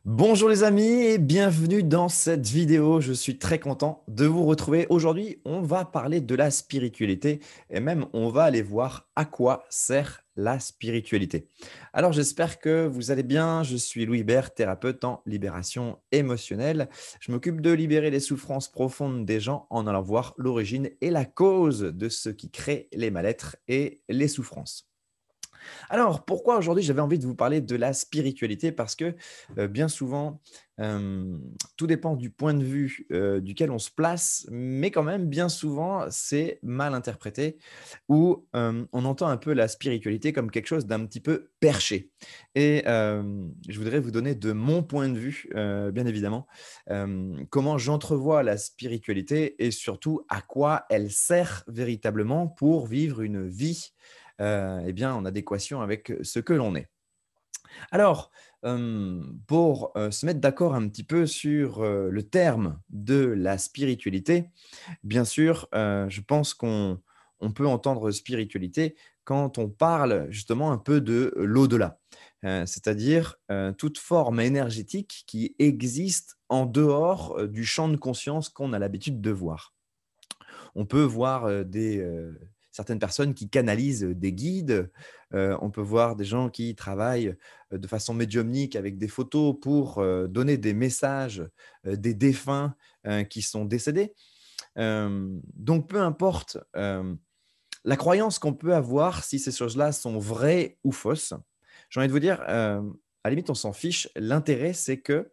Bonjour les amis et bienvenue dans cette vidéo. Je suis très content de vous retrouver. Aujourd'hui, on va parler de la spiritualité et même on va aller voir à quoi sert la spiritualité. Alors j'espère que vous allez bien. Je suis Louis Bert, thérapeute en libération émotionnelle. Je m'occupe de libérer les souffrances profondes des gens en allant voir l'origine et la cause de ce qui crée les mal-être et les souffrances. Alors, pourquoi aujourd'hui j'avais envie de vous parler de la spiritualité? Parce que bien souvent, tout dépend du point de vue duquel on se place, mais quand même, bien souvent, c'est mal interprété ou on entend un peu la spiritualité comme quelque chose d'un petit peu perché. Et je voudrais vous donner de mon point de vue, bien évidemment, comment j'entrevois la spiritualité et surtout à quoi elle sert véritablement pour vivre une vie eh bien, en adéquation avec ce que l'on est. Alors, pour se mettre d'accord un petit peu sur le terme de la spiritualité, bien sûr, je pense qu'on peut entendre spiritualité quand on parle justement un peu de l'au-delà, c'est-à-dire toute forme énergétique qui existe en dehors du champ de conscience qu'on a l'habitude de voir. On peut voir certaines personnes qui canalisent des guides. On peut voir des gens qui travaillent de façon médiumnique avec des photos pour donner des messages des défunts qui sont décédés. Donc, peu importe la croyance qu'on peut avoir, si ces choses-là sont vraies ou fausses, j'ai envie de vous dire, à la limite, on s'en fiche. L'intérêt, c'est que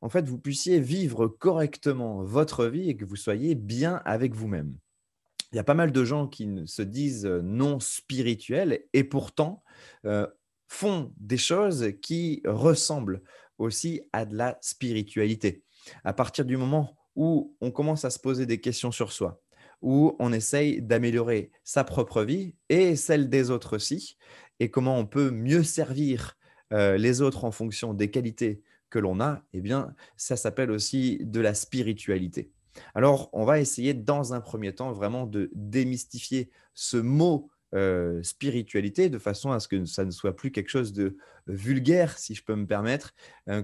en fait, vous puissiez vivre correctement votre vie et que vous soyez bien avec vous-même. Il y a pas mal de gens qui se disent non spirituels et pourtant euh, font des choses qui ressemblent aussi à de la spiritualité. À partir du moment où on commence à se poser des questions sur soi, où on essaye d'améliorer sa propre vie et celle des autres aussi, et comment on peut mieux servir les autres en fonction des qualités que l'on a, eh bien, ça s'appelle aussi de la spiritualité. Alors, on va essayer dans un premier temps vraiment de démystifier ce mot spiritualité de façon à ce que ça ne soit plus quelque chose de vulgaire, si je peux me permettre,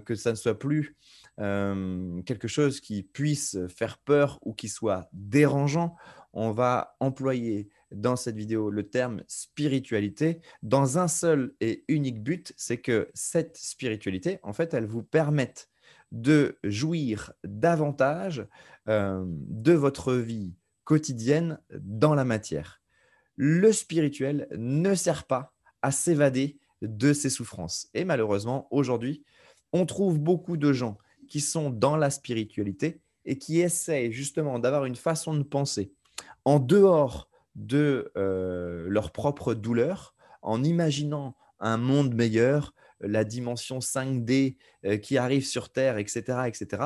que ça ne soit plus quelque chose qui puisse faire peur ou qui soit dérangeant. On va employer dans cette vidéo le terme spiritualité dans un seul et unique but, c'est que cette spiritualité, en fait, elle vous permette de jouir davantage de votre vie quotidienne dans la matière. Le spirituel ne sert pas à s'évader de ses souffrances. Et malheureusement, aujourd'hui, on trouve beaucoup de gens qui sont dans la spiritualité et qui essayent justement d'avoir une façon de penser en dehors de leur propre douleur, en imaginant un monde meilleur, la dimension 5D qui arrive sur Terre, etc., etc.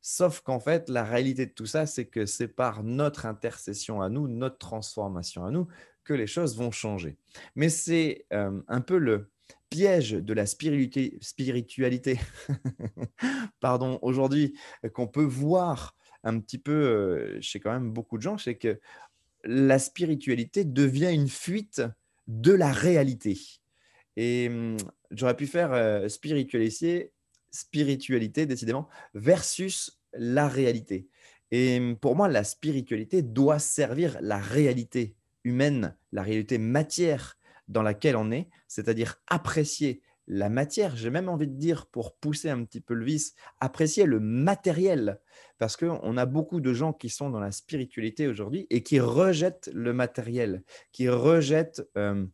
Sauf qu'en fait, la réalité de tout ça, c'est que c'est par notre intercession à nous, notre transformation à nous, que les choses vont changer. Mais c'est un peu le piège de la spiritualité pardon, aujourd'hui, qu'on peut voir un petit peu chez quand même beaucoup de gens, c'est que la spiritualité devient une fuite de la réalité. Et j'aurais pu faire spiritualité, décidément, versus la réalité. Et pour moi, la spiritualité doit servir la réalité humaine, la réalité matière dans laquelle on est, c'est-à-dire apprécier la matière. J'ai même envie de dire, pour pousser un petit peu le vice, apprécier le matériel. Parce qu'on a beaucoup de gens qui sont dans la spiritualité aujourd'hui et qui rejettent le matériel, qui rejettent un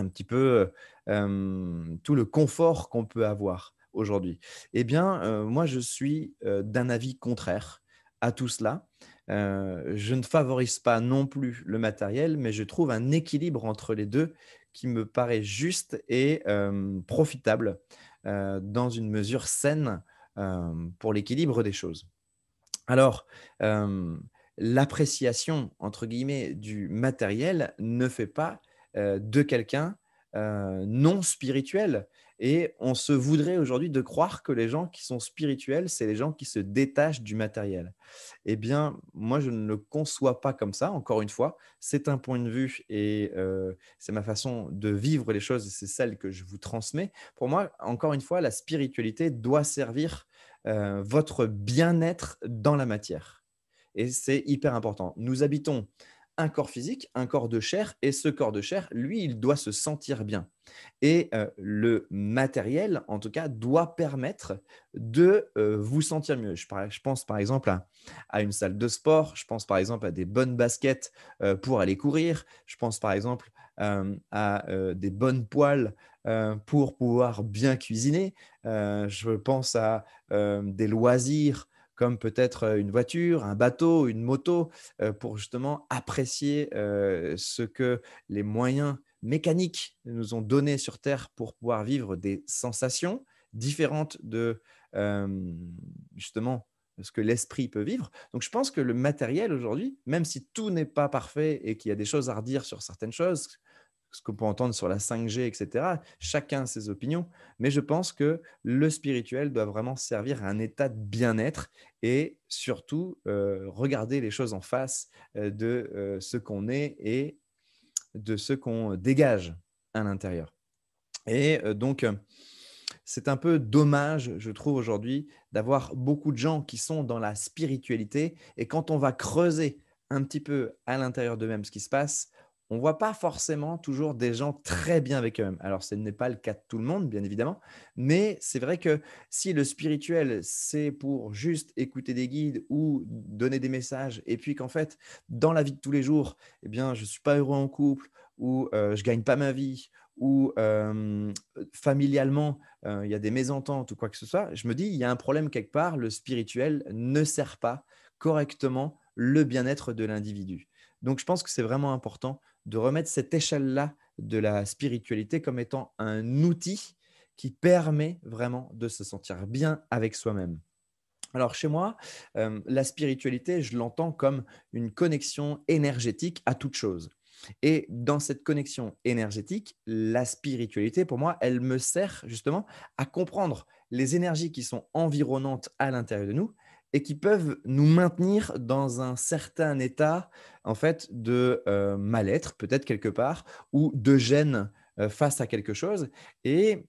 petit peu tout le confort qu'on peut avoir aujourd'hui. Eh bien, moi, je suis d'un avis contraire à tout cela. Je ne favorise pas non plus le matériel, mais je trouve un équilibre entre les deux qui me paraît juste et profitable dans une mesure saine pour l'équilibre des choses. Alors, l'appréciation, entre guillemets, du matériel ne fait pas de quelqu'un non spirituel. Et on se voudrait aujourd'hui de croire que les gens qui sont spirituels, c'est les gens qui se détachent du matériel. Eh bien, moi, je ne le conçois pas comme ça, encore une fois. C'est un point de vue et c'est ma façon de vivre les choses et c'est celle que je vous transmets. Pour moi, encore une fois, la spiritualité doit servir, votre bien-être dans la matière et c'est hyper important. Nous habitons un corps physique, un corps de chair et ce corps de chair, lui, il doit se sentir bien et le matériel, en tout cas, doit permettre de, vous sentir mieux. Je pense par exemple à une salle de sport, je pense par exemple à des bonnes baskets, pour aller courir, je pense par exemple, à, des bonnes poêles, pour pouvoir bien cuisiner, je pense à, des loisirs comme peut-être, une voiture, un bateau, une moto, pour justement apprécier, ce que les moyens mécaniques nous ont donné sur terre pour pouvoir vivre des sensations différentes de, justement, ce que l'esprit peut vivre. Donc je pense que le matériel aujourd'hui, même si tout n'est pas parfait et qu'il y a des choses à redire sur certaines choses, ce qu'on peut entendre sur la 5G et cetera, chacun a ses opinions, mais je pense que le spirituel doit vraiment servir à un état de bien-être et surtout, regarder les choses en face, de, ce qu'on est et de ce qu'on dégage à l'intérieur. Et donc, c'est un peu dommage, je trouve aujourd'hui, d'avoir beaucoup de gens qui sont dans la spiritualité et quand on va creuser un petit peu à l'intérieur d'eux-mêmes ce qui se passe, on voit pas forcément toujours des gens très bien avec eux-mêmes. Alors ce n'est pas le cas de tout le monde, bien évidemment, mais c'est vrai que si le spirituel, c'est pour juste écouter des guides ou donner des messages et puis qu'en fait, dans la vie de tous les jours, eh bien, je suis pas heureux en couple ou je gagne pas ma vie ou familialement, il y a des mésententes ou quoi que ce soit, je me dis: «Il y a un problème quelque part, le spirituel ne sert pas correctement le bien-être de l'individu». Donc je pense que c'est vraiment important de remettre cette échelle-là de la spiritualité comme étant un outil qui permet vraiment de se sentir bien avec soi-même. Alors chez moi, la spiritualité, je l'entends comme une connexion énergétique à toute chose et dans cette connexion énergétique, la spiritualité pour moi, elle me sert justement à comprendre les énergies qui sont environnantes à l'intérieur de nous et qui peuvent nous maintenir dans un certain état en fait de, mal-être peut-être quelque part ou de gêne, face à quelque chose et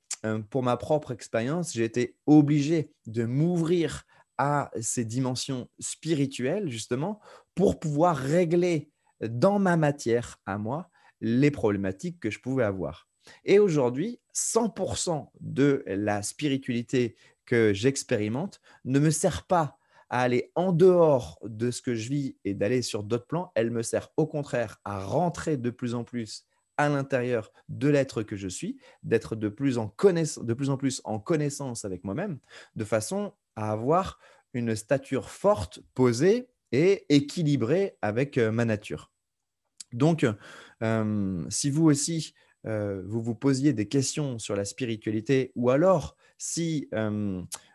pour ma propre expérience, j'ai été obligé de m'ouvrir à ces dimensions spirituelles, justement, pour pouvoir régler dans ma matière à moi les problématiques que je pouvais avoir. Et aujourd'hui, 100% de la spiritualité que j'expérimente ne me sert pas à aller en dehors de ce que je vis et d'aller sur d'autres plans. Elle me sert au contraire à rentrer de plus en plus à l'intérieur de l'être que je suis, d'être de plus en plus en connaissance avec moi-même, de façon à avoir une stature forte, posée et équilibrée avec, ma nature. Donc, si vous aussi, vous vous posiez des questions sur la spiritualité ou alors si,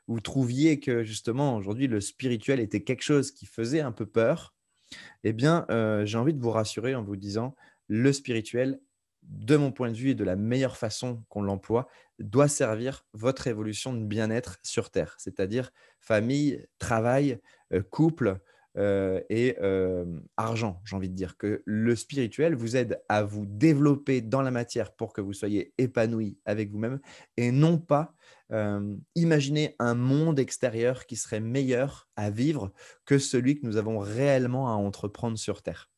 vous trouviez que justement aujourd'hui le spirituel était quelque chose qui faisait un peu peur, eh bien, j'ai envie de vous rassurer en vous disant: le spirituel, de mon point de vue et de la meilleure façon qu'on l'emploie, doit servir votre évolution de bien-être sur terre. C'est-à-dire famille, travail, couple, et argent, j'ai envie de dire. Que le spirituel vous aide à vous développer dans la matière pour que vous soyez épanoui avec vous-même et non pas, imaginer un monde extérieur qui serait meilleur à vivre que celui que nous avons réellement à entreprendre sur terre.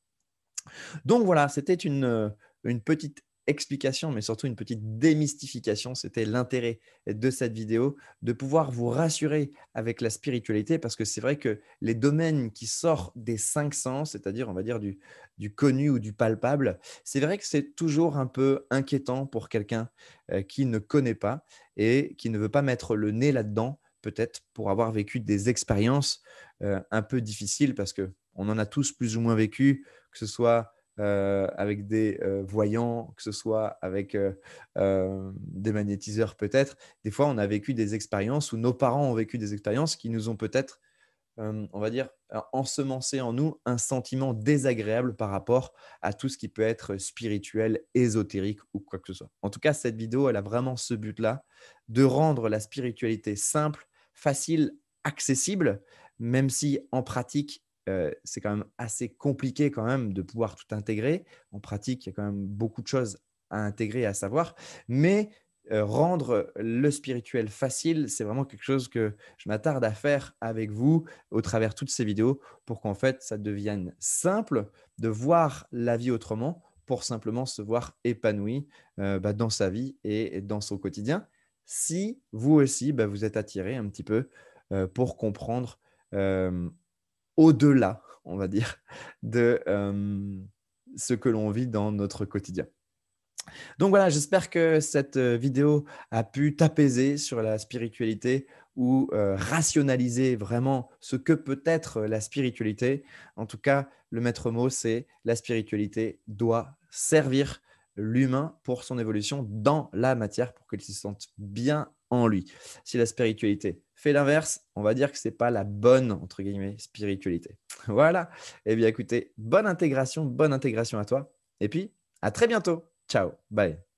Donc voilà, c'était une petite explication, mais surtout une petite démystification. C'était l'intérêt de cette vidéo, de pouvoir vous rassurer avec la spiritualité, parce que c'est vrai que les domaines qui sortent des 5 sens, c'est-à-dire, on va dire du connu ou du palpable, c'est vrai que c'est toujours un peu inquiétant pour quelqu'un, qui ne connaît pas et qui ne veut pas mettre le nez là-dedans, peut-être pour avoir vécu des expériences, un peu difficiles parce qu'on en a tous plus ou moins vécu, que ce soit, avec des, voyants, que ce soit avec, des magnétiseurs peut-être. Des fois, on a vécu des expériences ou nos parents ont vécu des expériences qui nous ont peut-être on va dire, ensemencer en nous un sentiment désagréable par rapport à tout ce qui peut être spirituel, ésotérique ou quoi que ce soit. En tout cas, cette vidéo, elle a vraiment ce but-là, de rendre la spiritualité simple, facile, accessible, même si en pratique, c'est quand même assez compliqué quand même de pouvoir tout intégrer. En pratique, il y a quand même beaucoup de choses à intégrer et à savoir, mais rendre le spirituel facile, c'est vraiment quelque chose que je m'attarde à faire avec vous au travers toutes ces vidéos pour qu'en fait, ça devienne simple de voir la vie autrement pour simplement se voir épanoui, dans sa vie et dans son quotidien. Si vous aussi, vous êtes attiré un petit peu, pour comprendre, hem, au-delà, on va dire, de, ce que l'on vit dans notre quotidien. Donc voilà, j'espère que cette, vidéo a pu t'apaiser sur la spiritualité ou, rationaliser vraiment ce que peut être la spiritualité. En tout cas, le maître mot, c'est la spiritualité doit servir l'humain pour son évolution dans la matière, pour qu'il se sente bien en lui. Si la spiritualité fait l'inverse, on va dire que c'est pas la «bonne» entre guillemets spiritualité. Voilà. Eh bien écoutez, bonne intégration à toi et puis à très bientôt. Ciao, bye.